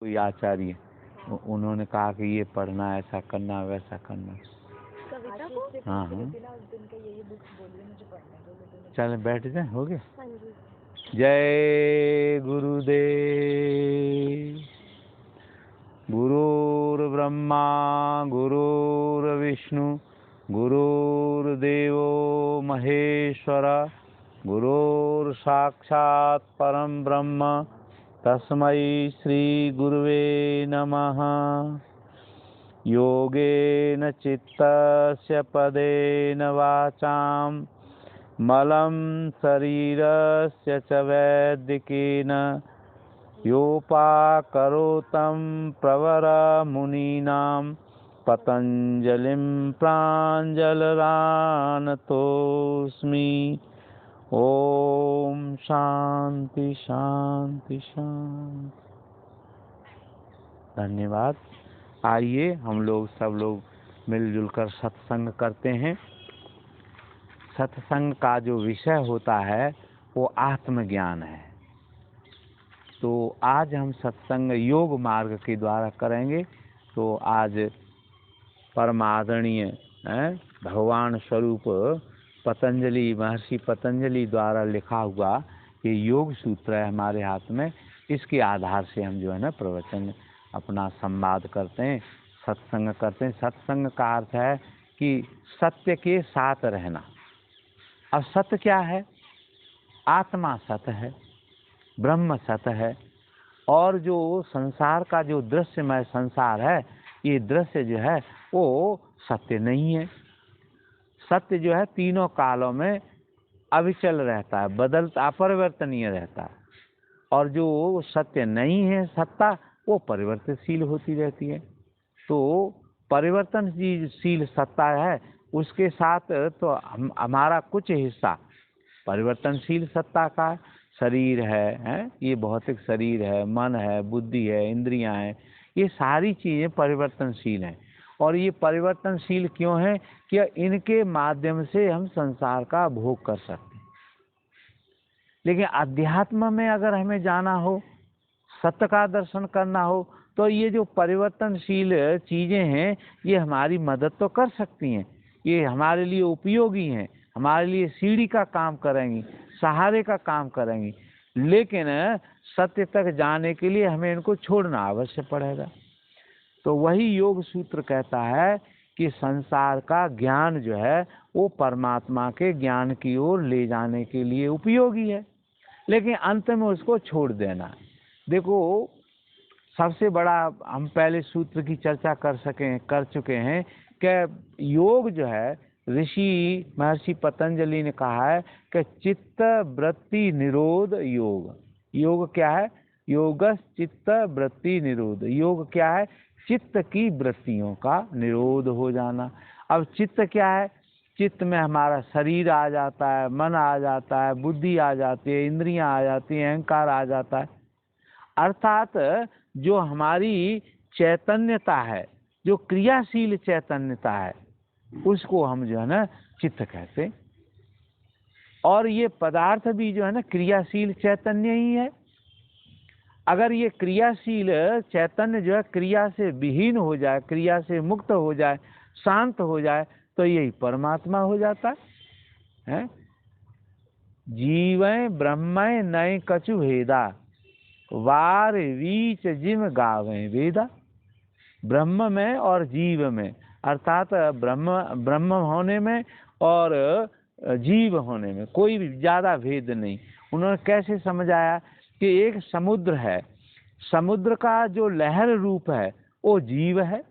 कोई आचार्य उन्होंने कहा कि ये पढ़ना, ऐसा करना, वैसा करना। कविता को हाँ हाँ, चल बैठ जाए, हो गया। जय गुरुदेव। गुरुर्ब्रह्मा गुरुर्विष्णु गुरुर्देवो महेश्वर गुरुर्साक्षात् परम ब्रह्म तस्मै श्री गुरुवे नमः। योगेन चित्तस्य पदेन वाचां मलं शरीरस्य च वैदिकेन योपाकरोतं प्रवरमुनीनां पतञ्जलिं प्राञ्जलरानतोऽस्मि। ओम शांति शांति शांति। धन्यवाद। आइए हम लोग सब लोग मिलजुल कर सत्संग करते हैं। सत्संग का जो विषय होता है वो आत्मज्ञान है। तो आज हम सत्संग योग मार्ग के द्वारा करेंगे। तो आज परम आदरणीय भगवान स्वरूप पतंजलि, महर्षि पतंजलि द्वारा लिखा हुआ ये योग सूत्र है हमारे हाथ में। इसके आधार से हम जो है ना प्रवचन अपना संवाद करते हैं, सत्संग करते हैं। सत्संग का अर्थ है कि सत्य के साथ रहना। अब सत्य क्या है? आत्मा सत्य है, ब्रह्म सत्य है। और जो संसार का जो दृश्यमय संसार है, ये दृश्य जो है वो सत्य नहीं है। सत्य जो है तीनों कालों में अविचल रहता है, बदलता, अपरिवर्तनीय रहता है। और जो सत्य नहीं है, सत्ता, वो परिवर्तनशील होती रहती है। तो परिवर्तनशील सत्ता है, उसके साथ तो हमारा कुछ हिस्सा परिवर्तनशील सत्ता का शरीर है, ये भौतिक शरीर है, मन है, बुद्धि है, इंद्रियां हैं, ये सारी चीजें परिवर्तनशील हैं। और ये परिवर्तनशील क्यों है? कि इनके माध्यम से हम संसार का भोग कर सकते हैं। लेकिन अध्यात्म में अगर हमें जाना हो, सत्य का दर्शन करना हो, तो ये जो परिवर्तनशील चीजें हैं ये हमारी मदद तो कर सकती हैं, ये हमारे लिए उपयोगी हैं, हमारे लिए सीढ़ी का काम करेंगी, सहारे का काम करेंगी। लेकिन सत्य तक जाने के लिए हमें इनको छोड़ना अवश्य पड़ेगा। तो वही योग सूत्र कहता है कि संसार का ज्ञान जो है वो परमात्मा के ज्ञान की ओर ले जाने के लिए उपयोगी है, लेकिन अंत में उसको छोड़ देना है। देखो, सबसे बड़ा हम पहले सूत्र की चर्चा कर चुके हैं कि योग जो है, ऋषि महर्षि पतंजलि ने कहा है कि चित्त वृत्ति निरोध योग। योग क्या है? योगस चित्त वृत्ति निरोध। योग क्या है? चित्त की वृत्तियों का निरोध हो जाना। अब चित्त क्या है? चित्त में हमारा शरीर आ जाता है, मन आ जाता है, बुद्धि आ जाती है, इंद्रियां आ जाती हैं, अहंकार आ जाता है। अर्थात जो हमारी चैतन्यता है, जो क्रियाशील चैतन्यता है, उसको हम जो है ना चित्त कहते हैं। और ये पदार्थ भी जो है ना क्रियाशील चैतन्य ही है। अगर ये क्रियाशील चैतन्य जो है क्रिया से विहीन हो जाए, क्रिया से मुक्त हो जाए, शांत हो जाए, तो यही परमात्मा हो जाता है। जीवै ब्रह्मै नय कछु भेदा वार वीच जिम गावें वेदा। ब्रह्म में और जीव में, अर्थात ब्रह्म होने में और जीव होने में कोई भी ज्यादा भेद नहीं। उन्होंने कैसे समझाया कि एक समुद्र है, समुद्र का जो लहर रूप है वो जीव है,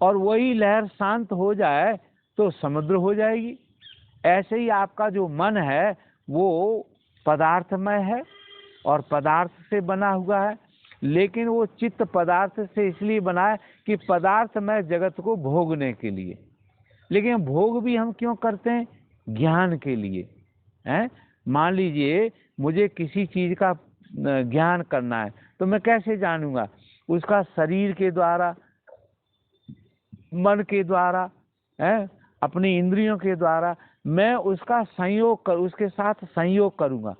और वही लहर शांत हो जाए तो समुद्र हो जाएगी। ऐसे ही आपका जो मन है वो पदार्थमय है और पदार्थ से बना हुआ है, लेकिन वो चित्त पदार्थ से इसलिए बना है कि पदार्थमय जगत को भोगने के लिए। लेकिन भोग भी हम क्यों करते हैं? ज्ञान के लिए हैं। मान लीजिए मुझे किसी चीज का ज्ञान करना है, तो मैं कैसे जानूंगा? उसका शरीर के द्वारा, मन के द्वारा, अपनी इंद्रियों के द्वारा मैं उसका उसके साथ संयोग करूंगा,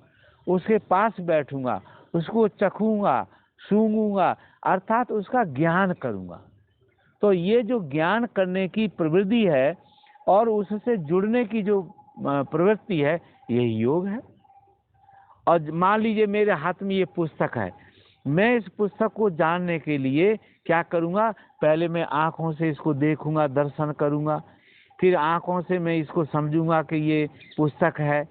उसके पास बैठूंगा, उसको चखूंगा, सूंघूंगा, अर्थात उसका ज्ञान करूंगा। तो ये जो ज्ञान करने की प्रवृत्ति है और उससे जुड़ने की जो प्रवृत्ति है, यही योग है। और मान लीजिए मेरे हाथ में ये पुस्तक है, मैं इस पुस्तक को जानने के लिए क्या करूंगा, पहले मैं आंखों से इसको देखूंगा, दर्शन करूंगा, फिर आंखों से मैं इसको समझूंगा कि ये पुस्तक है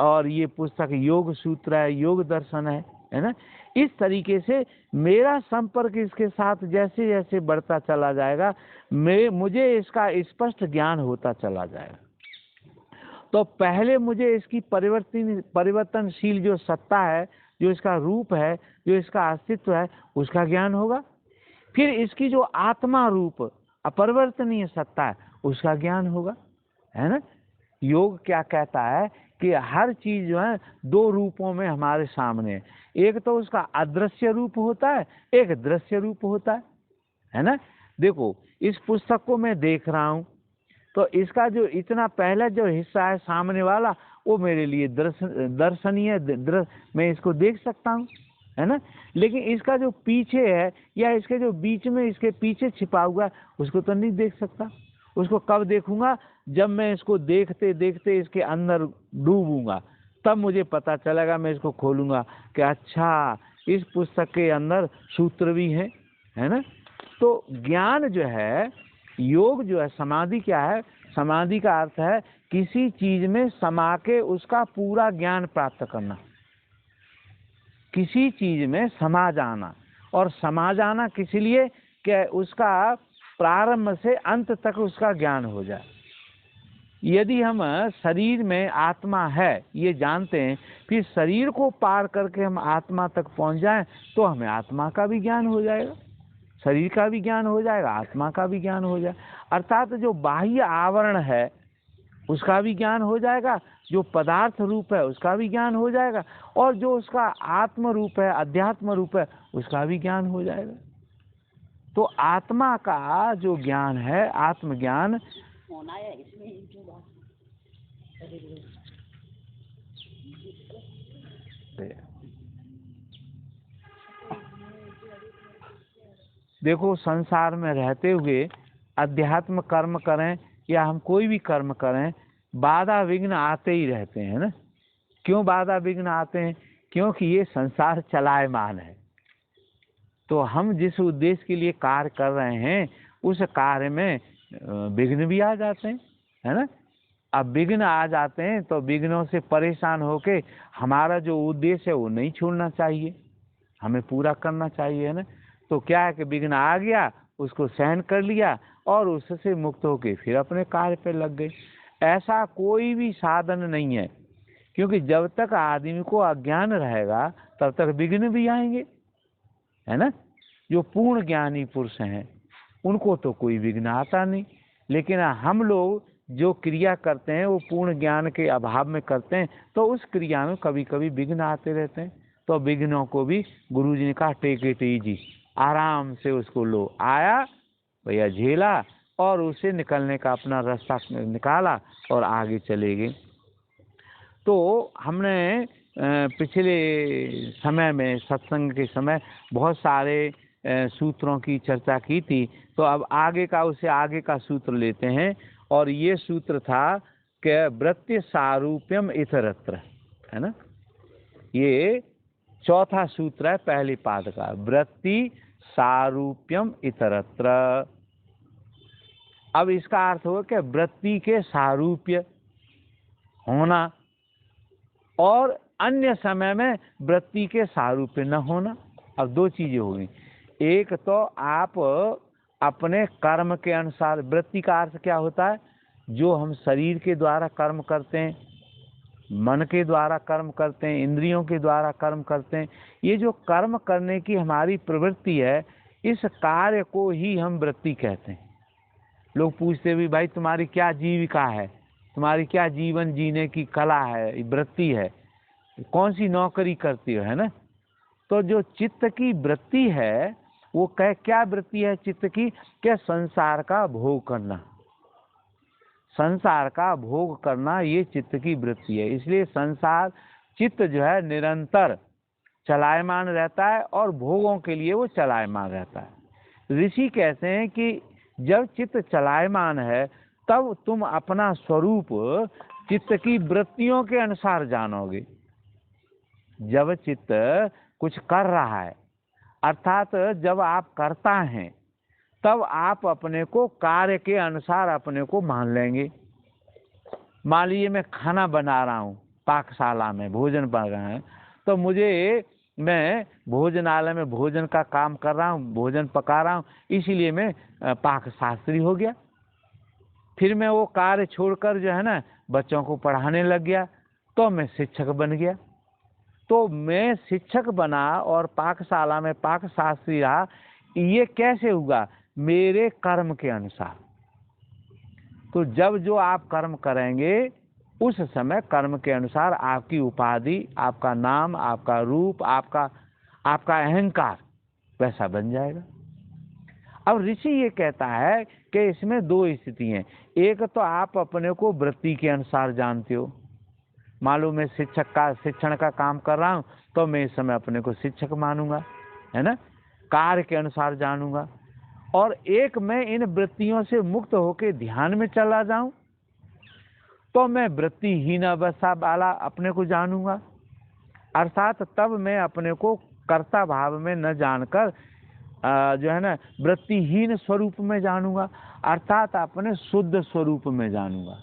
और ये पुस्तक योग सूत्र है, योग दर्शन है ना। इस तरीके से मेरा संपर्क इसके साथ जैसे जैसे बढ़ता चला जाएगा, मुझे इसका स्पष्ट ज्ञान होता चला जाएगा। तो पहले मुझे इसकी परिवर्तनशील जो सत्ता है, जो इसका रूप है, जो इसका अस्तित्व है, उसका ज्ञान होगा। फिर इसकी जो आत्मा रूप अपरिवर्तनीय सत्ता है, उसका ज्ञान होगा, है ना। योग क्या कहता है कि हर चीज जो है दो रूपों में हमारे सामने है। एक तो उसका अदृश्य रूप होता है, एक दृश्य रूप होता है ना। देखो, इस पुस्तक को मैं देख रहा हूं, तो इसका जो इतना पहला जो हिस्सा है सामने वाला, वो मेरे लिए दर्शनीय, मैं इसको देख सकता हूँ, है ना। लेकिन इसका जो पीछे है या इसके जो बीच में इसके पीछे छिपा हुआ है, उसको तो नहीं देख सकता। उसको कब देखूंगा, जब मैं इसको देखते देखते इसके अंदर डूबूंगा, तब मुझे पता चलेगा। मैं इसको खोलूंगा कि अच्छा, इस पुस्तक के अंदर सूत्र भी है ना। तो ज्ञान जो है, योग जो है, समाधि क्या है, समाधि का अर्थ है किसी चीज में समा के उसका पूरा ज्ञान प्राप्त करना, किसी चीज में समा जाना। और समा जाना किस लिए कि उसका प्रारंभ से अंत तक उसका ज्ञान हो जाए। यदि हम शरीर में आत्मा है ये जानते हैं, फिर शरीर को पार करके हम आत्मा तक पहुंच जाएं, तो हमें आत्मा का भी ज्ञान हो जाएगा, शरीर का भी ज्ञान हो जाएगा, आत्मा का भी ज्ञान हो जाएगा। अर्थात जो बाह्य आवरण है उसका भी ज्ञान हो जाएगा, जो पदार्थ रूप है उसका भी ज्ञान हो जाएगा, और जो उसका आत्म रूप है, अध्यात्म रूप है, उसका भी ज्ञान हो जाएगा। तो आत्मा का जो ज्ञान है, आत्मज्ञान, देखो, संसार में रहते हुए अध्यात्म कर्म करें या हम कोई भी कर्म करें, बाधा विघ्न आते ही रहते हैं ना। क्यों बाधा विघ्न आते हैं? क्योंकि ये संसार चलायमान है। तो हम जिस उद्देश्य के लिए कार्य कर रहे हैं, उस कार्य में विघ्न भी आ जाते हैं, है ना। अब विघ्न आ जाते हैं तो विघ्नों से परेशान होके हमारा जो उद्देश्य है वो नहीं छोड़ना चाहिए, हमें पूरा करना चाहिए, है ना। तो क्या है कि विघ्न आ गया, उसको सहन कर लिया और उससे मुक्त होके फिर अपने कार्य पे लग गए। ऐसा कोई भी साधन नहीं है, क्योंकि जब तक आदमी को अज्ञान रहेगा तब तक विघ्न भी आएंगे, है ना। जो पूर्ण ज्ञानी पुरुष हैं उनको तो कोई विघ्न आता नहीं, लेकिन हम लोग जो क्रिया करते हैं वो पूर्ण ज्ञान के अभाव में करते हैं, तो उस क्रिया में कभी कभी विघ्न आते रहते हैं। तो विघ्नों को भी गुरु जी ने कहा टेक इट इजी, आराम से उसको लो। आया भैया, झेला और उसे निकलने का अपना रास्ता निकाला और आगे चले गए। तो हमने पिछले समय में, सत्संग के समय, बहुत सारे सूत्रों की चर्चा की थी। तो अब आगे का, उससे आगे का सूत्र लेते हैं, और ये सूत्र था कि वृत्ति सारूप्यम इतरत्र, है ना। ये चौथा सूत्र है पहले पाद का, वृत्ति सारूप्यम इतरत्र। अब इसका अर्थ होगा कि वृत्ति के सारूप्य होना और अन्य समय में वृत्ति के सारूप्य न होना। अब दो चीजें हो गई। एक तो आप अपने कर्म के अनुसार, वृत्ति का अर्थ क्या होता है, जो हम शरीर के द्वारा कर्म करते हैं, मन के द्वारा कर्म करते हैं, इंद्रियों के द्वारा कर्म करते हैं, ये जो कर्म करने की हमारी प्रवृत्ति है, इस कार्य को ही हम वृत्ति कहते हैं। लोग पूछते भी, भाई तुम्हारी क्या जीविका है, तुम्हारी क्या जीवन जीने की कला है, वृत्ति है, कौन सी नौकरी करती हो, है ना। तो जो चित्त की वृत्ति है वो क्या वृत्ति है चित्त की? क्या संसार का भोग करना, संसार का भोग करना, ये चित्त की वृत्ति है। इसलिए संसार, चित्त जो है निरंतर चलायमान रहता है और भोगों के लिए वो चलायमान रहता है। ऋषि कहते हैं कि जब चित्त चलायमान है तब तुम अपना स्वरूप चित्त की वृत्तियों के अनुसार जानोगे। जब चित्त कुछ कर रहा है, अर्थात जब आप करता हैं, तब आप अपने को कार्य के अनुसार अपने को मान लेंगे। मान लीजिए मैं खाना बना रहा हूँ, पाकशाला में भोजन बन रहा है, तो मैं भोजनालय में भोजन का काम कर रहा हूँ, भोजन पका रहा हूँ, इसीलिए मैं पाक शास्त्री हो गया। फिर मैं वो कार्य छोड़कर जो है ना बच्चों को पढ़ाने लग गया, तो मैं शिक्षक बन गया। तो मैं शिक्षक बना और पाकशाला में पाक शास्त्री रहा, ये कैसे हुआ? मेरे कर्म के अनुसार। तो जब जो आप कर्म करेंगे उस समय कर्म के अनुसार आपकी उपाधि, आपका नाम, आपका रूप, आपका अहंकार वैसा बन जाएगा। अब ऋषि ये कहता है कि इसमें दो स्थिति हैं। एक तो आप अपने को वृत्ति के अनुसार जानते हो, मालूम मैं शिक्षण का काम कर रहा हूँ, तो मैं इस समय अपने को शिक्षक मानूंगा, है ना, कार्य के अनुसार जानूंगा। और एक मैं इन वृत्तियों से मुक्त होकर ध्यान में चला जाऊं, तो मैं वृत्तिहीन अवस्था वाला अपने को जानूंगा। अर्थात तब मैं अपने को कर्ता भाव में न जानकर जो है ना वृत्तिहीन स्वरूप में जानूंगा, अर्थात अपने शुद्ध स्वरूप में जानूंगा।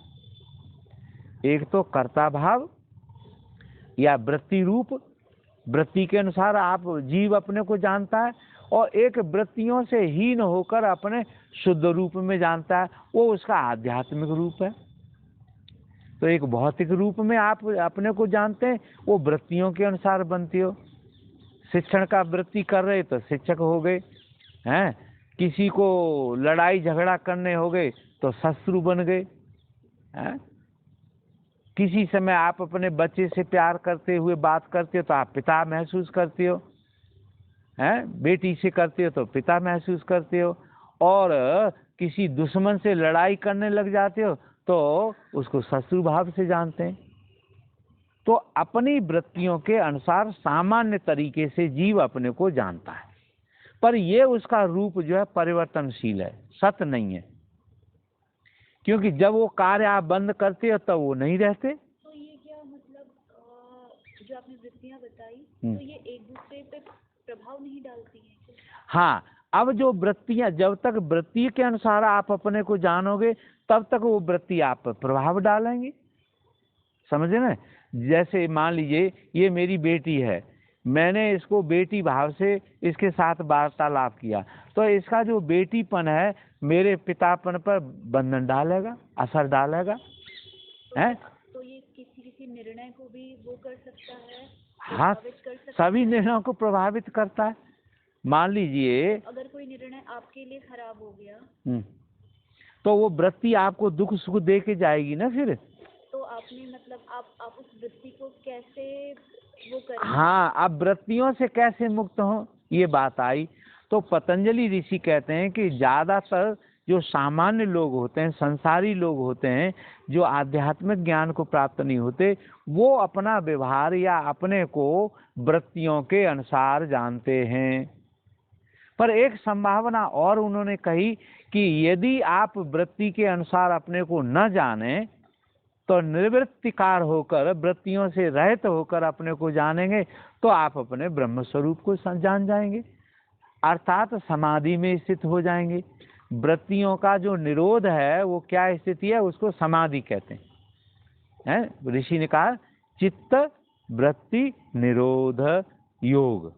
एक तो कर्ता भाव या वृत्ति रूप, वृत्ति के अनुसार आप जीव अपने को जानता है, और एक वृत्तियों से हीन होकर अपने शुद्ध रूप में जानता है, वो उसका आध्यात्मिक रूप है। तो एक भौतिक रूप में आप अपने को जानते हैं, वो वृत्तियों के अनुसार बनती हो। शिक्षण का वृत्ति कर रहे तो शिक्षक हो गए हैं, किसी को लड़ाई झगड़ा करने हो गए तो शत्रु बन गए हैं। किसी समय आप अपने बच्चे से प्यार करते हुए बात करते हो तो आप पिता महसूस करते हो, हैं, बेटी से करते हो तो पिता महसूस करते हो, और किसी दुश्मन से लड़ाई करने लग जाते हो तो उसको शत्रु भाव से जानते हैं। तो अपनी वृत्तियों के अनुसार सामान्य तरीके से जीव अपने को जानता है, पर ये उसका रूप जो है परिवर्तनशील है, सत्य नहीं है। क्योंकि जब वो कार्य आप बंद करते हो तब वो नहीं रहते। तो ये क्या मतलब जो आपने वृत्तियां बताई, तो ये एक दूसरे पे प्रभाव नहीं डालती हैं? हाँ, अब जो वृत्तियां, जब तक वृत्ति के अनुसार आप अपने को जानोगे तब तक वो वृत्ति आप पर प्रभाव डालेंगे, समझे ना। जैसे मान लीजिए ये मेरी बेटी है, मैंने इसको बेटी भाव से इसके साथ वार्तालाप किया, तो इसका जो बेटीपन है मेरे पितापन पर बंधन डालेगा, असर डालेगा, है। तो ये किसी निर्णय को भी वो कर सकता है? हाँ, सभी निर्णयों को प्रभावित करता है। मान लीजिए अगर कोई निर्णय आपके लिए खराब हो गया, तो वो वृत्ति आपको दुख सुख दे के जाएगी ना। फिर तो आपने मतलब आप उस वृत्ति को कैसे वो करें? हाँ, अब वृत्तियों से कैसे मुक्त हो, ये बात आई। तो पतंजलि ऋषि कहते हैं कि ज्यादातर जो सामान्य लोग होते हैं, संसारी लोग होते हैं, जो आध्यात्मिक ज्ञान को प्राप्त नहीं होते, वो अपना व्यवहार या अपने को वृत्तियों के अनुसार जानते हैं। पर एक संभावना और उन्होंने कही कि यदि आप वृत्ति के अनुसार अपने को न जाने तो निवृत्तिकार होकर, वृत्तियों से रहित होकर अपने को जानेंगे तो आप अपने ब्रह्म स्वरूप को जान जाएंगे, अर्थात समाधि में स्थित हो जाएंगे। वृत्तियों का जो निरोध है वो क्या स्थिति है, उसको समाधि कहते हैं। ऋषि ने कहा चित्त वृत्ति निरोध योग।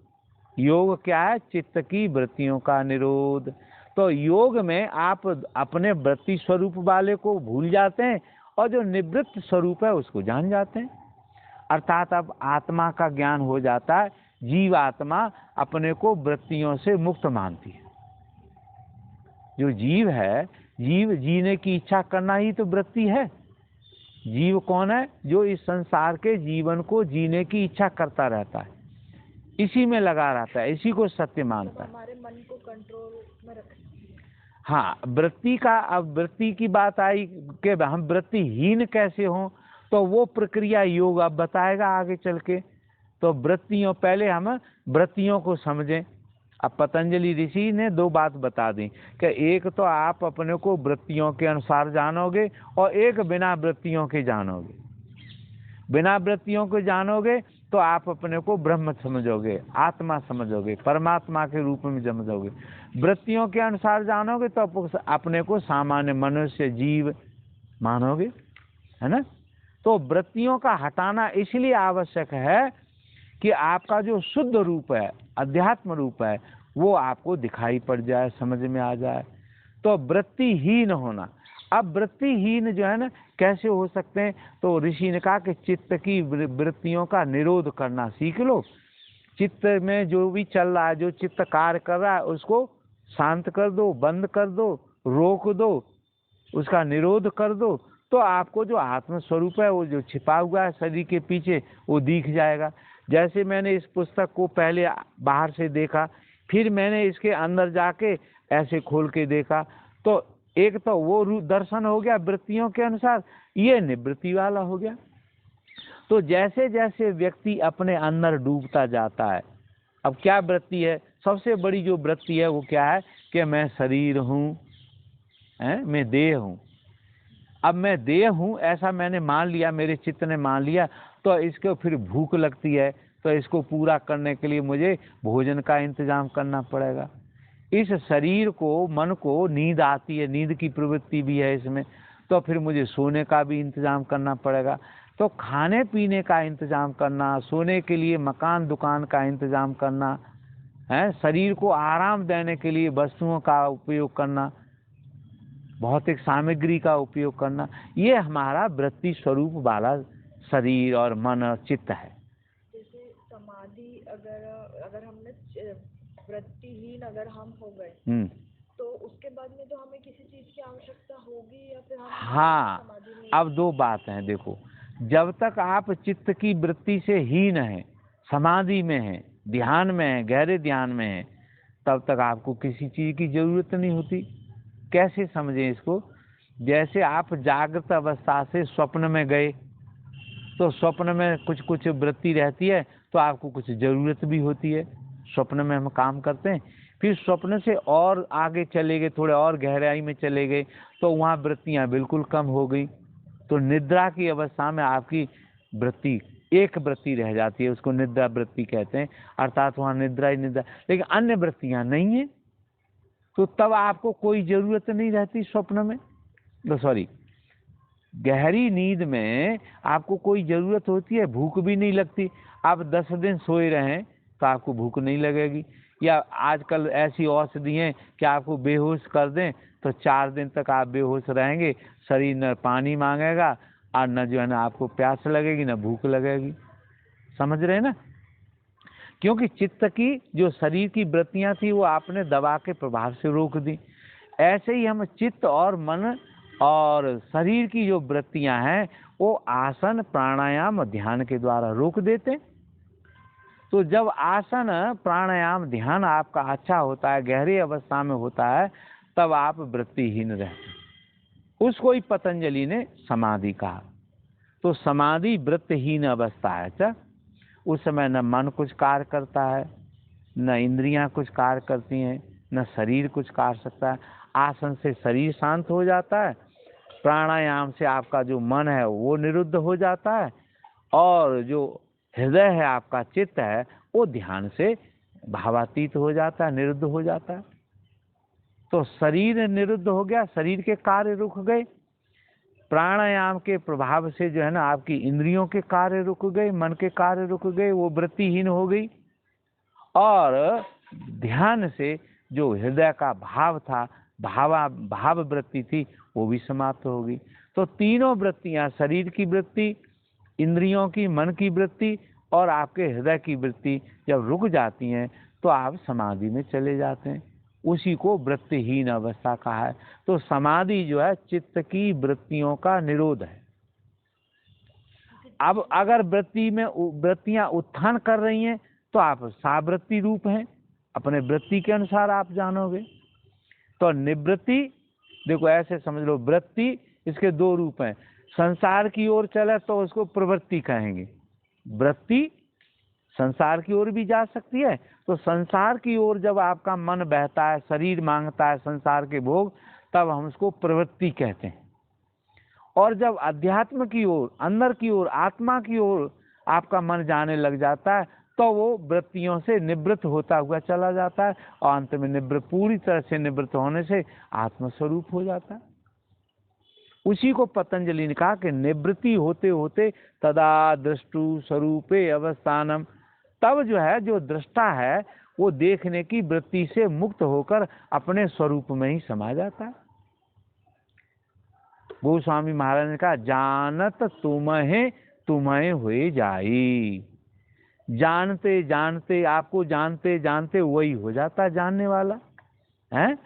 योग क्या है? चित्त की वृत्तियों का निरोध। तो योग में आप अपने वृत्ति स्वरूप वाले को भूल जाते हैं और जो निवृत्त स्वरूप है उसको जान जाते हैं, अर्थात अब आत्मा का ज्ञान हो जाता है। जीव आत्मा अपने को वृत्तियों से मुक्त मानती है। जो जीव है, जीव जीने की इच्छा करना ही तो वृत्ति है। जीव कौन है? जो इस संसार के जीवन को जीने की इच्छा करता रहता है, इसी में लगा रहता है, इसी को सत्य मानता है। हमारे मन को कंट्रोल में रखना। हाँ, वृत्ति का, अब वृत्ति की बात आई कि हम वृत्तिहीन कैसे हों, तो वो प्रक्रिया योग अब बताएगा आगे चल के। तो वृत्तियों, पहले हम वृत्तियों को समझें। अब पतंजलि ऋषि ने दो बात बता दी कि एक तो आप अपने को वृत्तियों के अनुसार जानोगे और एक बिना वृत्तियों के जानोगे। बिना वृत्तियों को जानोगे तो आप अपने को ब्रह्म समझोगे, आत्मा समझोगे, परमात्मा के रूप में समझोगे। वृत्तियों के अनुसार जानोगे तो अपने को सामान्य मनुष्य जीव मानोगे, है ना। तो वृत्तियों का हटाना इसलिए आवश्यक है कि आपका जो शुद्ध रूप है, अध्यात्म रूप है, वो आपको दिखाई पड़ जाए, समझ में आ जाए। तो वृत्तिहीन होना। अब वृत्तिहीन जो है ना, कैसे हो सकते हैं? तो ऋषि ने कहा कि चित्त की वृत्तियों का निरोध करना सीख लो। चित्त में जो भी चल रहा है, जो चित्त कार्य कर रहा है, उसको शांत कर दो, बंद कर दो, रोक दो, उसका निरोध कर दो। तो आपको जो आत्म स्वरूप है, वो जो छिपा हुआ है शरीर के पीछे, वो दिख जाएगा। जैसे मैंने इस पुस्तक को पहले बाहर से देखा, फिर मैंने इसके अंदर जाके ऐसे खोल के देखा, तो एक तो वो दर्शन हो गया वृत्तियों के अनुसार, ये निवृत्ति वाला हो गया। तो जैसे जैसे व्यक्ति अपने अंदर डूबता जाता है, अब क्या वृत्ति है? सबसे बड़ी जो वृत्ति है वो क्या है कि मैं शरीर हूँ, मैं देह हूँ। अब मैं देह हूँ ऐसा मैंने मान लिया, मेरे चित्त ने मान लिया, तो इसको फिर भूख लगती है, तो इसको पूरा करने के लिए मुझे भोजन का इंतजाम करना पड़ेगा। इस शरीर को, मन को नींद आती है, नींद की प्रवृत्ति भी है इसमें, तो फिर मुझे सोने का भी इंतजाम करना पड़ेगा। तो खाने पीने का इंतजाम करना, सोने के लिए मकान दुकान का इंतजाम करना है, शरीर को आराम देने के लिए वस्तुओं का उपयोग करना, भौतिक सामग्री का उपयोग करना, ये हमारा वृत्ति स्वरूप वाला शरीर और मन और चित्त है। जैसे समाधि अगर हमने वृत्तिहीन अगर हम हो गए, तो उसके बाद में तो हमें किसी चीज की आवश्यकता होगी या फिर हम हाँ, अब दो बात हैं। देखो, जब तक आप चित्त की वृत्ति से हीन है, समाधि में है, ध्यान में है, गहरे ध्यान में है, तब तक आपको किसी चीज की जरूरत नहीं होती। कैसे समझें इसको? जैसे आप जागृत अवस्था से स्वप्न में गए, तो स्वप्न में कुछ कुछ वृत्ति रहती है, तो आपको कुछ जरूरत भी होती है। स्वप्न में हम काम करते हैं, फिर स्वप्न से और आगे चले गए, थोड़े और गहराई में चले गए, तो वहाँ वृत्तियाँ बिल्कुल कम हो गई। तो निद्रा की अवस्था में आपकी वृत्ति, एक वृत्ति रह जाती है, उसको निद्रा वृत्ति कहते हैं, अर्थात वहाँ निद्रा ही निद्रा, लेकिन अन्य वृत्तियाँ नहीं है। तो तब आपको कोई जरूरत नहीं रहती स्वप्न में, गहरी नींद में आपको कोई जरूरत होती है, भूख भी नहीं लगती। आप 10 दिन सोए रहें तो आपको भूख नहीं लगेगी, या आजकल ऐसी औषधि हैं कि आपको बेहोश कर दें तो 4 दिन तक आप बेहोश रहेंगे, शरीर न पानी मांगेगा और न जो है ना आपको प्यास लगेगी, न भूख लगेगी। समझ रहे हैं ना? क्योंकि चित्त की जो शरीर की वृत्तियां थी वो आपने दवा के प्रभाव से रोक दी। ऐसे ही हम चित्त और मन और शरीर की जो वृत्तियां हैं वो आसन, प्राणायाम, ध्यान के द्वारा रोक देते। तो जब आसन, प्राणायाम, ध्यान आपका अच्छा होता है, गहरी अवस्था में होता है, तब आप वृत्तिहीन रहते। उसको ही पतंजलि ने समाधि कहा। तो समाधि वृत्तिहीन अवस्था है। अच्छा, उस समय न मन कुछ कार्य करता है, न इंद्रियां कुछ कार्य करती हैं, न शरीर कुछ कार्य सकता है। आसन से शरीर शांत हो जाता है, प्राणायाम से आपका जो मन है वो निरुद्ध हो जाता है, और जो हृदय है, आपका चित्त है, वो ध्यान से भावातीत हो जाता है, निरुद्ध हो जाता है। तो शरीर निरुद्ध हो गया, शरीर के कार्य रुक गए। प्राणायाम के प्रभाव से जो है ना आपकी इंद्रियों के कार्य रुक गए, मन के कार्य रुक गए, वो वृत्तिहीन हो गई। और ध्यान से जो हृदय का भाव था, भाव वृत्ति थी, वो भी समाप्त हो गई। तो तीनों वृत्तियां, शरीर की वृत्ति, इंद्रियों की, मन की वृत्ति और आपके हृदय की वृत्ति जब रुक जाती हैं तो आप समाधि में चले जाते हैं। उसी को वृत्तिहीन अवस्था कहा है। तो समाधि जो है चित्त की वृत्तियों का निरोध है। अब अगर वृत्तियां उत्थान कर रही हैं तो आप सावृत्ति रूप हैं, अपने वृत्ति के अनुसार आप जानोगे। तो निवृत्ति, देखो ऐसे समझ लो, वृत्ति इसके 2 रूप हैं। संसार की ओर चले तो उसको प्रवृत्ति कहेंगे, वृत्ति संसार की ओर भी जा सकती है। तो संसार की ओर जब आपका मन बहता है, शरीर मांगता है संसार के भोग, तब हम उसको प्रवृत्ति कहते हैं। और जब अध्यात्म की ओर, अंदर की ओर, आत्मा की ओर आपका मन जाने लग जाता है, तो वो वृत्तियों से निवृत्त होता हुआ चला जाता है और अंत में निवृत्त, पूरी तरह से निवृत्त होने से आत्मस्वरूप हो जाता है। उसी को पतंजलि ने कहा कि निवृत्ति होते होते तदा दृष्टु स्वरूपे अवस्थानम, तब जो है जो दृष्टा है वो देखने की वृत्ति से मुक्त होकर अपने स्वरूप में ही समा जाता है। गोस्वामी महाराज ने कहा जानत तुम्हें हुए जाई, जानते जानते, आपको जानते जानते वही हो जाता जानने वाला है।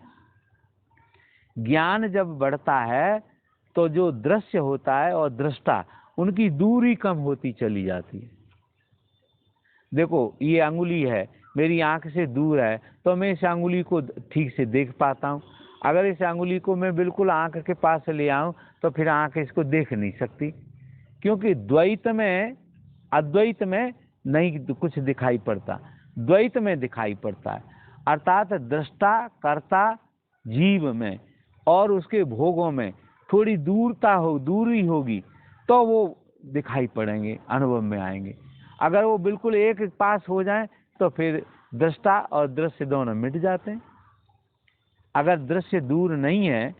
ज्ञान जब बढ़ता है तो जो दृश्य होता है और दृष्टा, उनकी दूरी कम होती चली जाती है। देखो ये अंगुली है, मेरी आंख से दूर है, तो मैं इस अंगुली को ठीक से देख पाता हूँ। अगर इस अंगुली को मैं बिल्कुल आंख के पास ले आऊं तो फिर आंख इसको देख नहीं सकती, क्योंकि द्वैत में, अद्वैत में नहीं कुछ दिखाई पड़ता, द्वैत में दिखाई पड़ता है। अर्थात दृष्टा कर्ता जीव में और उसके भोगों में थोड़ी दूरी होगी तो वो दिखाई पड़ेंगे, अनुभव में आएंगे। अगर वो बिल्कुल एक पास हो जाए तो फिर दृष्टा और दृश्य दोनों मिट जाते हैं। अगर दृश्य दूर नहीं है,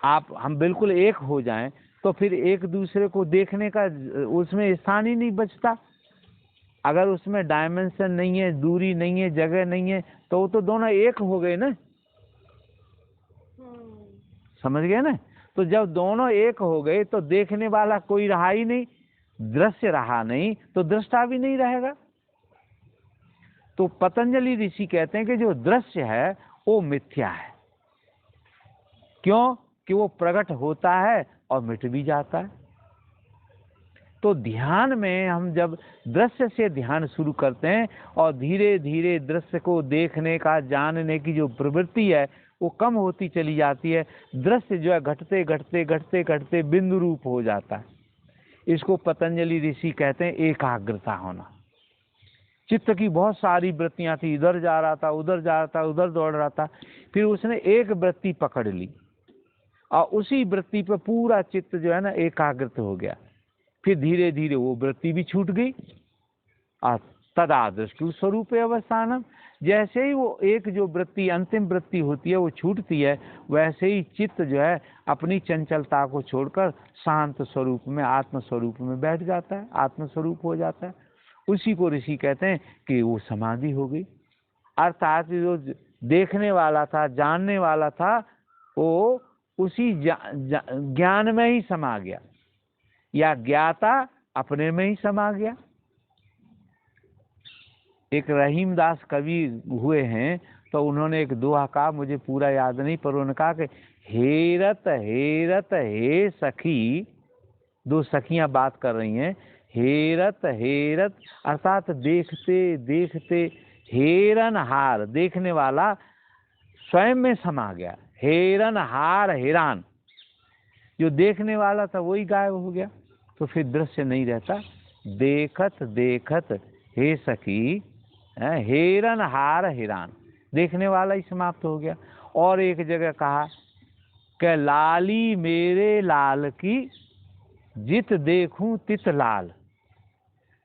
हम बिल्कुल एक हो जाएं, तो फिर एक दूसरे को देखने का उसमें स्थान ही नहीं बचता। अगर उसमें डायमेंशन नहीं है, दूरी नहीं है, जगह नहीं है, तो वो तो दोनों एक हो गए ना। समझ गए ना? तो जब दोनों एक हो गए तो देखने वाला कोई रहा ही नहीं, दृश्य रहा नहीं तो दृष्टा भी नहीं रहेगा। तो पतंजलि ऋषि कहते हैं कि जो दृश्य है वो मिथ्या है। क्यों? कि वो प्रकट होता है और मिट भी जाता है। तो ध्यान में हम जब दृश्य से ध्यान शुरू करते हैं और धीरे धीरे दृश्य को देखने का, जानने की जो प्रवृत्ति है वो कम होती चली जाती है, दृश्य जो है घटते घटते घटते घटते बिंदु रूप हो जाता है। इसको पतंजलि ऋषि कहते हैं एकाग्रता होना। चित्त की बहुत सारी वृत्तियां थी, इधर जा रहा था, उधर जा रहा था, उधर दौड़ रहा था, फिर उसने एक वृत्ति पकड़ ली और उसी वृत्ति पर पूरा चित्त जो है ना एकाग्रत हो गया। फिर धीरे धीरे वो वृत्ति भी छूट गई और तदा दृष्टु स्वरूपे अवस्थानम, जैसे ही वो एक जो वृत्ति अंतिम वृत्ति होती है वो छूटती है, वैसे ही चित्त जो है अपनी चंचलता को छोड़कर शांत स्वरूप में, आत्म स्वरूप में बैठ जाता है, आत्म स्वरूप हो जाता है। उसी को ऋषि कहते हैं कि वो समाधि हो गई। अर्थात जो देखने वाला था, जानने वाला था, वो उसी ज्ञान में ही समा गया, या ज्ञाता अपने में ही समा गया। एक रहीमदास कवि हुए हैं, तो उन्होंने एक दोहा कहा, मुझे पूरा याद नहीं, पर उन्होंने कहा कि हेरत हेरत हे सखी, दो सखियां बात कर रही हैं, हेरत हेरत अर्थात देखते देखते हेरन हार, देखने वाला स्वयं में समा गया, हेरन हार हैरान, जो देखने वाला था वही गायब हो गया, तो फिर दृश्य नहीं रहता। देखत देखत हे सखी, हेरन हार हैरान, देखने वाला ही समाप्त हो गया। और एक जगह कहा कि लाली मेरे लाल की जित देखूं तित लाल,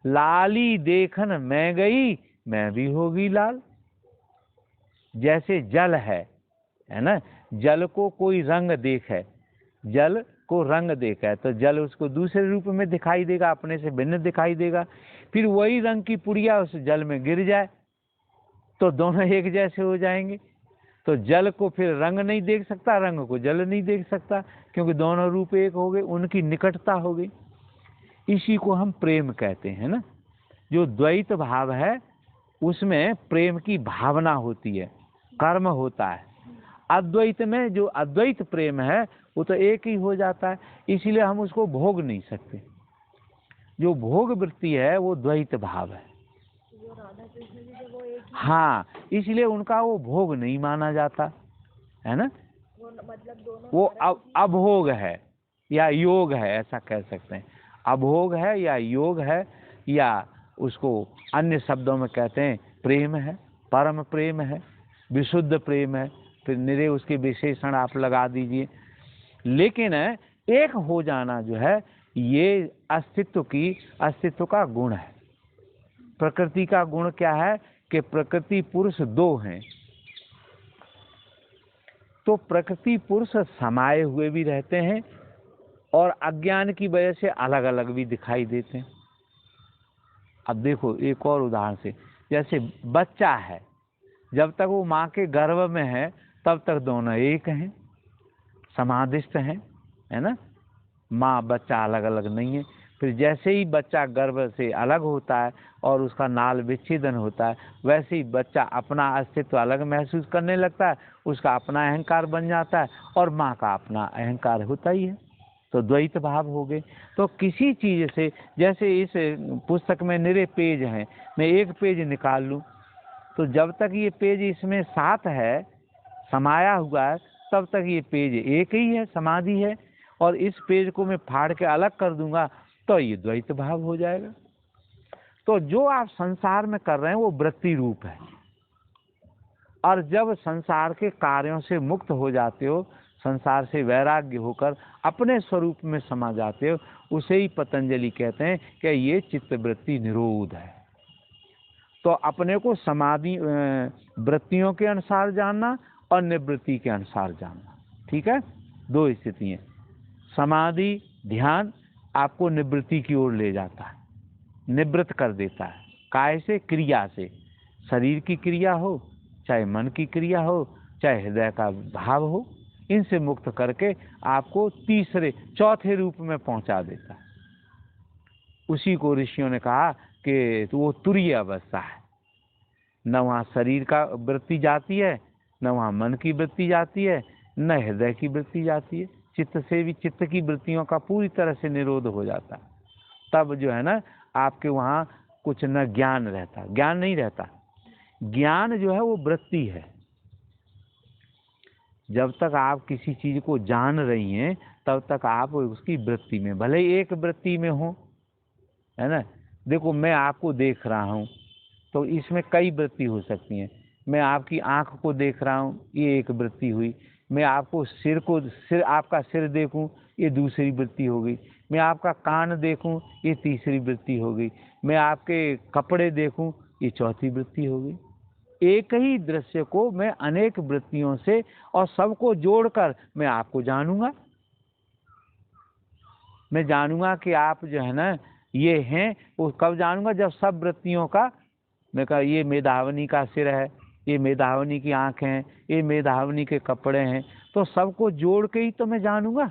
लाली देखन मैं गई मैं भी होगी लाल। जैसे जल है ना, जल को कोई रंग देखे, जल को रंग देखा है तो जल उसको दूसरे रूप में दिखाई देगा, अपने से भिन्न दिखाई देगा। फिर वही रंग की पुड़िया उस जल में गिर जाए तो दोनों एक जैसे हो जाएंगे। तो जल को फिर रंग नहीं देख सकता, रंग को जल नहीं देख सकता, क्योंकि दोनों रूप एक हो गए, उनकी निकटता हो गई। इसी को हम प्रेम कहते हैं ना। जो द्वैत भाव है उसमें प्रेम की भावना होती है, कर्म होता है। अद्वैत में जो अद्वैत प्रेम है वो तो एक ही हो जाता है, इसीलिए हम उसको भोग नहीं सकते। जो भोग वृत्ति है वो द्वैत भाव है। हाँ, इसलिए उनका वो भोग नहीं माना जाता है ना, वो अभोग है या योग है, ऐसा कह सकते हैं। अभोग है या योग है, या उसको अन्य शब्दों में कहते हैं प्रेम है, परम प्रेम है, विशुद्ध प्रेम है, फिर निरे उसके विशेषण आप लगा दीजिए। लेकिन एक हो जाना जो है ये अस्तित्व का गुण है। प्रकृति का गुण क्या है कि प्रकृति पुरुष दो हैं, तो प्रकृति पुरुष समाये हुए भी रहते हैं और अज्ञान की वजह से अलग अलग भी दिखाई देते हैं। अब देखो एक और उदाहरण से, जैसे बच्चा है, जब तक वो माँ के गर्भ में है तब तक दोनों एक हैं, समाधिस्थ हैं, है ना, माँ बच्चा अलग अलग नहीं है। फिर जैसे ही बच्चा गर्भ से अलग होता है और उसका नाल विच्छेदन होता है, वैसे ही बच्चा अपना अस्तित्व अलग महसूस करने लगता है, उसका अपना अहंकार बन जाता है और माँ का अपना अहंकार होता ही है, तो द्वैत भाव हो गए। तो किसी चीज़ से, जैसे इस पुस्तक में निरे पेज हैं, मैं एक पेज निकाल लूँ तो जब तक ये पेज इसमें साथ है, समाया हुआ है, तब तक ये पेज एक ही है, समाधि है। और इस पेज को मैं फाड़ के अलग कर दूंगा तो ये द्वैत भाव हो जाएगा। तो जो आप संसार में कर रहे हैं वो वृत्ति रूप है, और जब संसार के कार्यों से मुक्त हो जाते हो, संसार से वैराग्य होकर अपने स्वरूप में समा जाते हो, उसे ही पतंजलि कहते हैं कि ये चित्तवृत्ति निरोध है। तो अपने को समाधि वृत्तियों के अनुसार जानना और निवृत्ति के अनुसार जानना, ठीक है। दो स्थिति हैं। समाधि ध्यान आपको निवृत्ति की ओर ले जाता है, निवृत्त कर देता है। काय से? क्रिया से। शरीर की क्रिया हो, चाहे मन की क्रिया हो, चाहे हृदय का भाव हो, इनसे मुक्त करके आपको चौथे रूप में पहुंचा देता है। उसी को ऋषियों ने कहा कि तो वो तुरीय अवस्था है, न वहाँ शरीर का वृत्ति जाती है, न वहाँ मन की वृत्ति जाती है, न हृदय की वृत्ति जाती है। चित्त से भी, चित्त की वृत्तियों का पूरी तरह से निरोध हो जाता है। तब जो है ना आपके वहाँ कुछ न ज्ञान रहता, ज्ञान नहीं रहता। ज्ञान जो है वो वृत्ति है। जब तक आप किसी चीज को जान रही हैं तब तक आप उसकी वृत्ति में, भले ही एक वृत्ति में हो, है ना। देखो मैं आपको देख रहा हूँ तो इसमें कई वृत्ति हो सकती हैं। मैं आपकी आंख को देख रहा हूँ, ये एक वृत्ति हुई। मैं आपको आपका सिर देखूं, ये दूसरी वृत्ति हो गई। मैं आपका कान देखूं, ये तीसरी वृत्ति हो गई। मैं आपके कपड़े देखूं, ये चौथी वृत्ति हो गई। एक ही दृश्य को मैं अनेक वृत्तियों से और सबको जोड़कर मैं आपको जानूंगा। मैं जानूंगा कि आप जो है ना ये हैं। वो कब जानूंगा? जब सब वृत्तियों का, मैं कहा ये मेधावनी का सिर है, ये मेधावनी की आंखें हैं, ये मेधावनी के कपड़े हैं, तो सबको जोड़ के ही तो मैं जानूंगा।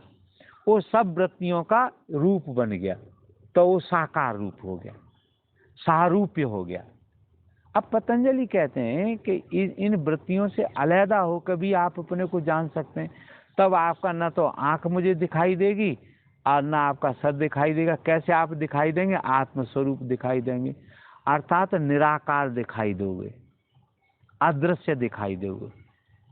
वो सब वृत्तियों का रूप बन गया तो वो साकार रूप हो गया, सारूप्य हो गया। अब पतंजलि कहते हैं कि इन वृत्तियों से अलहदा होकर भी आप अपने को जान सकते हैं। तब आपका न तो आंख मुझे दिखाई देगी और न आपका सर दिखाई देगा। कैसे आप दिखाई देंगे? आत्मस्वरूप दिखाई देंगे, अर्थात निराकार दिखाई दोगे, अदृश्य दिखाई दोगे।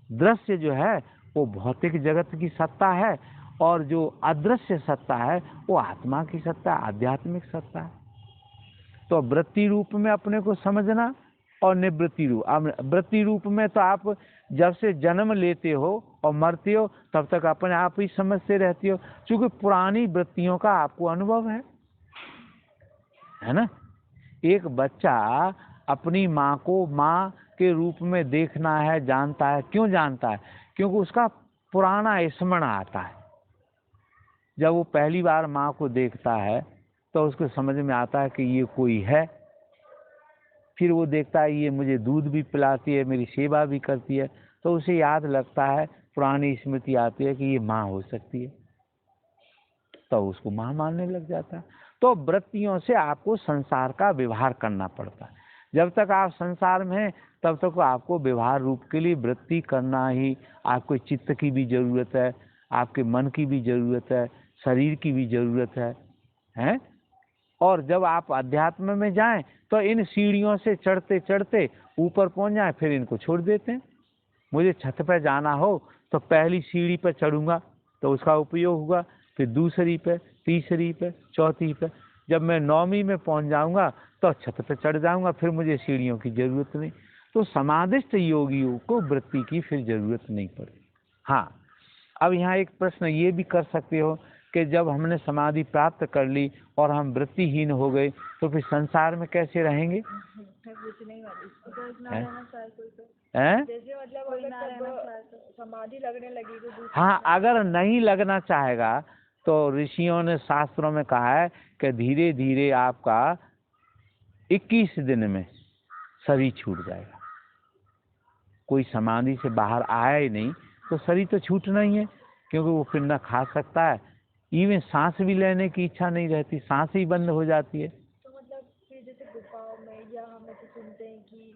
दृश्य जो है वो भौतिक जगत की सत्ता है और जो अदृश्य सत्ता है वो आत्मा की सत्ता, आध्यात्मिक सत्ता है। तो वृत्ति रूप में अपने को समझना और निवृत्ति रूप। अब वृत्ति रूप में तो आप जब से जन्म लेते हो और मरते हो तब तक अपने आप ही समझते रहते हो, क्योंकि पुरानी वृत्तियों का आपको अनुभव है ना। एक बच्चा अपनी माँ को माँ के रूप में देखना है, जानता है। क्यों जानता है? क्योंकि उसका पुराना स्मरण आता है। जब वो पहली बार माँ को देखता है तो उसको समझ में आता है कि ये कोई है। फिर वो देखता है ये मुझे दूध भी पिलाती है, मेरी सेवा भी करती है, तो उसे याद लगता है, पुरानी स्मृति आती है कि ये माँ हो सकती है, तो उसको माँ मानने लग जाता है। तो वृत्तियों से आपको संसार का व्यवहार करना पड़ता है। जब तक आप संसार में हैं तब तक आपको व्यवहार रूप के लिए वृत्ति करना ही। आपको चित्त की भी जरूरत है, आपके मन की भी जरूरत है, शरीर की भी जरूरत है। और जब आप अध्यात्म में जाएं तो इन सीढ़ियों से चढ़ते चढ़ते ऊपर पहुंच जाएं, फिर इनको छोड़ देते हैं। मुझे छत पर जाना हो तो पहली सीढ़ी पर चढ़ूंगा तो उसका उपयोग हुआ, फिर दूसरी पे, तीसरी पे, चौथी पे। जब मैं 9वीं में पहुंच जाऊंगा तो छत पे चढ़ जाऊंगा, फिर मुझे सीढ़ियों की जरूरत नहीं। तो समाधिस्थ योगियों को वृत्ति की फिर जरूरत नहीं पड़ती। हाँ, अब यहाँ एक प्रश्न ये भी कर सकते हो कि जब हमने समाधि प्राप्त कर ली और हम वृत्तिहीन हो गए तो फिर संसार में कैसे रहेंगे? समाधि लगने लगी तो हाँ, अगर नहीं लगना चाहेगा तो ऋषियों ने शास्त्रों में कहा है कि धीरे धीरे आपका 21 दिन में शरीर छूट जाएगा। कोई समाधि से बाहर आया ही नहीं तो शरीर तो छूटना ही है, क्योंकि वो फिर न खा सकता है, इवन सांस भी लेने की इच्छा नहीं रहती, सांस ही बंद हो जाती है। तो मतलब फिर जैसे गुफाओं में या हम ऐसे सुनते हैं कि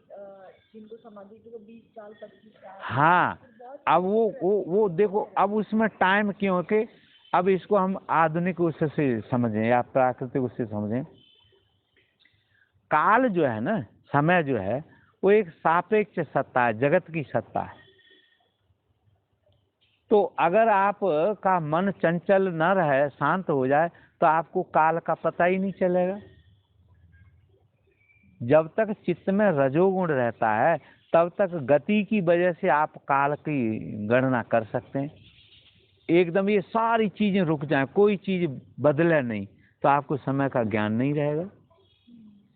जिनको समाधि की 20 साल 25 साल। हाँ, अब वो देखो, अब उसमें टाइम क्योंकि अब इसको हम आधुनिक उससे समझें या प्राकृतिक उससे समझें। काल जो है ना, समय जो है, वो एक सापेक्ष सत्ता है, जगत की सत्ता है। तो अगर आप का मन चंचल न रहे, शांत हो जाए, तो आपको काल का पता ही नहीं चलेगा। जब तक चित्त में रजोगुण रहता है तब तक गति की वजह से आप काल की गणना कर सकते हैं। एकदम ये सारी चीजें रुक जाएं, कोई चीज बदले नहीं, तो आपको समय का ज्ञान नहीं रहेगा।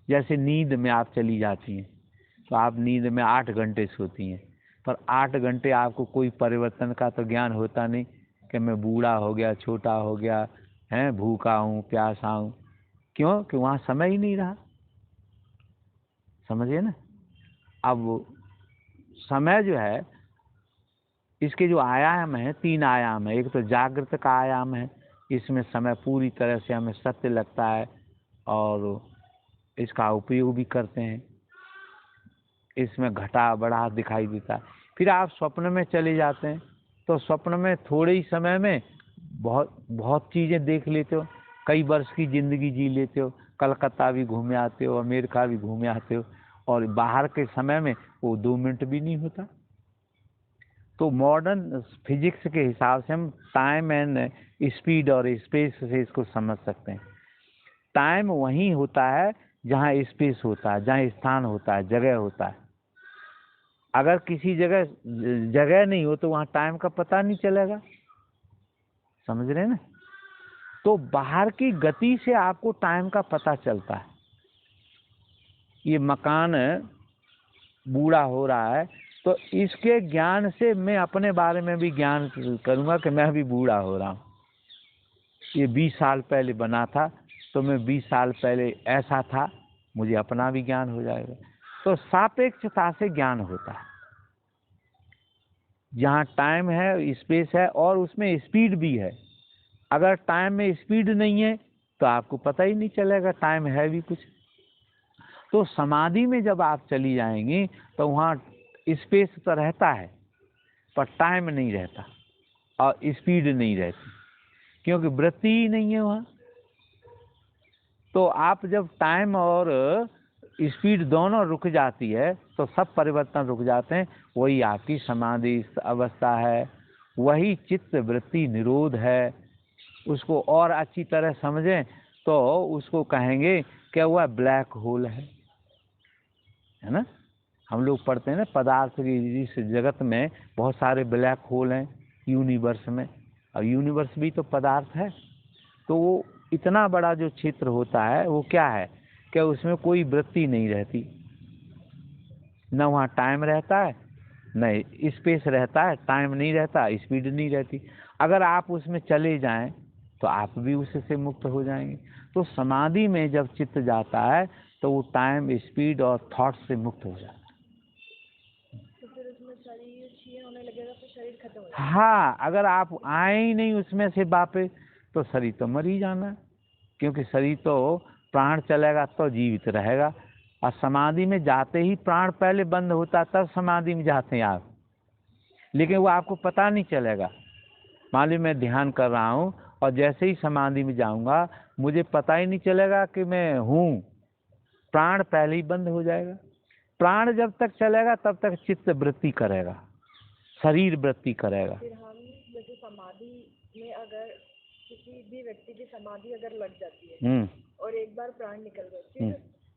जैसे नींद में आप चली जाती हैं तो आप नींद में 8 घंटे सोती हैं, पर 8 घंटे आपको कोई परिवर्तन का तो ज्ञान होता नहीं कि मैं बूढ़ा हो गया, छोटा हो गया है, भूखा हूँ, प्यासा हूँ। क्यों? कि वहाँ समय ही नहीं रहा। समझिए ना। अब समय जो है, इसके जो आयाम है, 3 आयाम है। एक तो जागृत का आयाम है, इसमें समय पूरी तरह से हमें सत्य लगता है और इसका उपयोग भी करते हैं, इसमें घटा बढ़ा दिखाई देता है। फिर आप स्वप्न में चले जाते हैं तो स्वप्न में थोड़े ही समय में बहुत चीज़ें देख लेते हो, कई वर्ष की ज़िंदगी जी लेते हो, कलकत्ता भी घूमे आते हो, अमेरिका भी घूमे आते हो, और बाहर के समय में वो 2 मिनट भी नहीं होता। तो मॉडर्न फिजिक्स के हिसाब से हम टाइम एंड स्पीड और स्पेस से इसको समझ सकते हैं। टाइम वहीं होता है जहाँ स्पेस होता है, जहाँ स्थान होता है, जगह होता है। अगर किसी जगह नहीं हो तो वहाँ टाइम का पता नहीं चलेगा। समझ रहे हैं ना। तो बाहर की गति से आपको टाइम का पता चलता है। ये मकान बूढ़ा हो रहा है तो इसके ज्ञान से मैं अपने बारे में भी ज्ञान करूँगा कि मैं भी बूढ़ा हो रहा हूँ। ये 20 साल पहले बना था तो मैं 20 साल पहले ऐसा था, मुझे अपना भी ज्ञान हो जाएगा। तो सापेक्षता से ज्ञान होता है। जहाँ टाइम है, स्पेस है और उसमें स्पीड भी है। अगर टाइम में स्पीड नहीं है तो आपको पता ही नहीं चलेगा टाइम है भी कुछ। तो समाधि में जब आप चली जाएंगी तो वहाँ स्पेस तो रहता है पर टाइम नहीं रहता और स्पीड नहीं रहती, क्योंकि वृत्ति ही नहीं है वहाँ। तो आप जब टाइम और स्पीड दोनों रुक जाती है तो सब परिवर्तन रुक जाते हैं। वही आपकी समाधि अवस्था है, वही चित्त वृत्ति निरोध है। उसको और अच्छी तरह समझें तो उसको कहेंगे कि वह ब्लैक होल है ना। हम लोग पढ़ते हैं ना पदार्थ की इस जगत में बहुत सारे ब्लैक होल हैं यूनिवर्स में, और यूनिवर्स भी तो पदार्थ है। तो वो इतना बड़ा जो क्षेत्र होता है वो क्या है कि उसमें कोई वृत्ति नहीं रहती, न वहाँ टाइम रहता है न स्पेस रहता है, टाइम नहीं रहता, स्पीड नहीं रहती। अगर आप उसमें चले जाएं तो आप भी उससे मुक्त हो जाएंगे। तो समाधि में जब चित्त जाता है तो वो टाइम, स्पीड और थॉट से मुक्त हो जाता है। तो फिर उसमें शरीर क्षीण होने लगेगा तो शरीर खत्म हो जाएगा। हाँ, अगर आप आए ही नहीं उसमें से वापस तो शरीर तो मर ही जाना है, क्योंकि शरीर तो प्राण चलेगा तो जीवित रहेगा। और समाधि में जाते ही प्राण पहले बंद होता तब समाधि में जाते हैं आप, लेकिन वो आपको पता नहीं चलेगा। मान ली मैं ध्यान कर रहा हूँ और जैसे ही समाधि में जाऊंगा मुझे पता ही नहीं चलेगा कि मैं हूँ, प्राण पहले ही बंद हो जाएगा। प्राण जब तक चलेगा तब तक चित्त वृत्ति करेगा, शरीर वृत्ति करेगा। फिर हम जैसे समाधि में अगर किसी भी व्यक्ति की समाधि अगर लग जाती है और एक बार प्राण निकल गए, फिर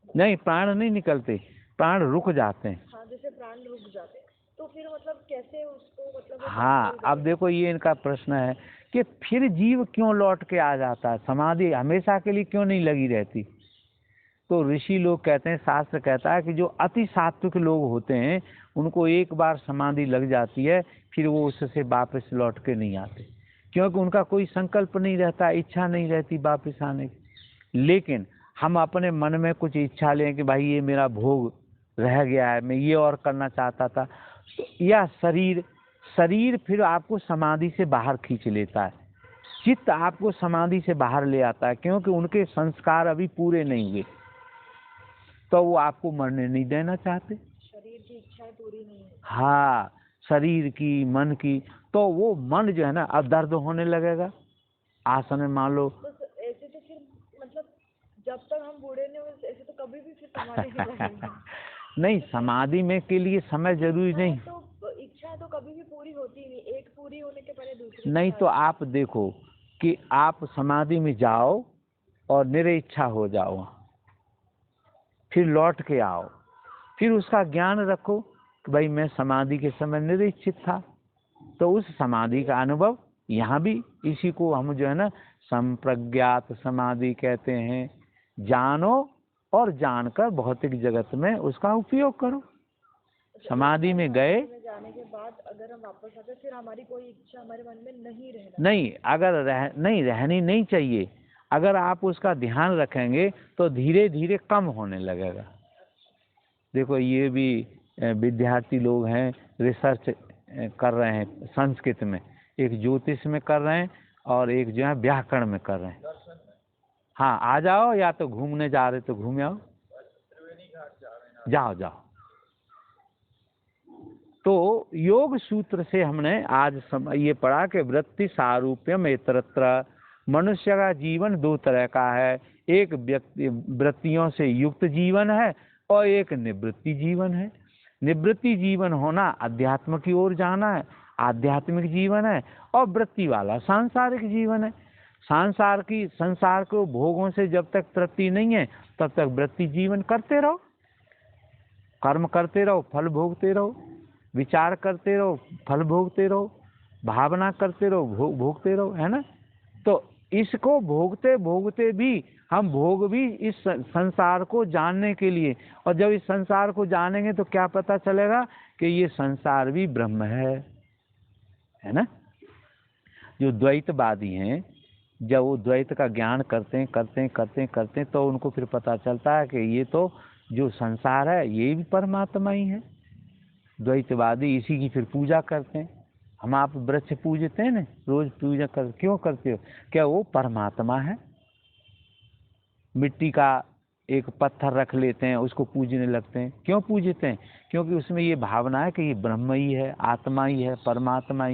नहीं, प्राण नहीं निकलते, प्राण रुक जाते हैं। हाँ, जैसे प्राण रुक जाते हैं, तो फिर मतलब कैसे उसको मतलब हाँ, अब देखो ये इनका प्रश्न है कि फिर जीव क्यों लौट के आ जाता है, समाधि हमेशा के लिए क्यों नहीं लगी रहती। तो ऋषि लोग कहते हैं, शास्त्र कहता है कि जो अति सात्विक लोग होते हैं उनको एक बार समाधि लग जाती है, फिर वो उससे वापस लौट के नहीं आते, क्योंकि उनका कोई संकल्प नहीं रहता, इच्छा नहीं रहती वापस आने की। लेकिन हम अपने मन में कुछ इच्छा लें कि भाई ये मेरा भोग रह गया है, मैं ये और करना चाहता था, तो या शरीर फिर आपको समाधि से बाहर खींच लेता है, चित्त आपको समाधि से बाहर ले आता है, क्योंकि उनके संस्कार अभी पूरे नहीं हुए, तो वो आपको मरने नहीं देना चाहते। शरीर की इच्छाएं पूरी नहीं है। हाँ, शरीर की, मन की, तो वो मन जो है ना अब दर्द होने लगेगा। आसन में मान लो ऐसे तो फिर मतलब जब तक हम बूढ़े नहीं हुए ऐसे तो कभी भी फिर समाधि नहीं लगेगी। नहीं, समाधि में के लिए समय जरूरी नहीं। तो इच्छा तो कभी भी पूरी होती नहीं, एक पूरी होने के पहले दूसरी नहीं, तो आप देखो कि आप समाधि में जाओ और निरइच्छा हो जाओ, फिर लौट के आओ, फिर उसका ज्ञान रखो कि भाई मैं समाधि के समय निरीक्षित था, तो उस समाधि का अनुभव यहाँ भी, इसी को हम जो है ना संप्रज्ञात समाधि कहते हैं। जानो और जानकर भौतिक जगत में उसका उपयोग करो। समाधि में गए, जाने के बाद अगर हम वापस आते फिर हमारी कोई इच्छा हमारे मन में नहीं रहना, नहीं, अगर नहीं रहनी नहीं चाहिए। अगर आप उसका ध्यान रखेंगे तो धीरे धीरे कम होने लगेगा। देखो ये भी विद्यार्थी लोग हैं, रिसर्च कर रहे हैं संस्कृत में, एक ज्योतिष में कर रहे हैं और एक जो है व्याकरण में कर रहे हैं। हाँ, आ जाओ, या तो घूमने जा रहे तो घूम आओ, जाओ जाओ। तो योग सूत्र से हमने आज ये पढ़ा कि वृत्ति सारूप्यम इतरत्र। मनुष्य का जीवन दो तरह का है, एक वृत्तियों से युक्त जीवन है और एक निवृत्ति जीवन है। निवृत्ति जीवन होना अध्यात्म की ओर जाना है, आध्यात्मिक जीवन है, और वृत्ति वाला सांसारिक जीवन है। संसार को भोगों से जब तक तृप्ति नहीं है तब तक वृत्ति जीवन करते रहो, कर्म करते रहो, फल भोगते रहो, विचार करते रहो, फल भोगते रहो, भावना करते रहो, भोगते रहो, है ना। तो इसको भोगते भोगते भी हम भोग भी इस संसार को जानने के लिए, और जब इस संसार को जानेंगे तो क्या पता चलेगा कि ये संसार भी ब्रह्म है ना। जो द्वैतवादी हैं, जब वो द्वैत का ज्ञान करते हैं तो उनको फिर पता चलता है कि ये तो जो संसार है ये भी परमात्मा ही है। द्वैतवादी इसी की फिर पूजा करते हैं। हम आप वृक्ष पूजते हैं ना, रोज पूजा क्यों करते हो? क्या वो परमात्मा है? मिट्टी का एक पत्थर रख लेते हैं, उसको पूजने लगते हैं। क्यों पूजते हैं? क्योंकि उसमें ये भावना है कि ये ब्रह्म ही है, आत्मा ही है, परमात्मा ही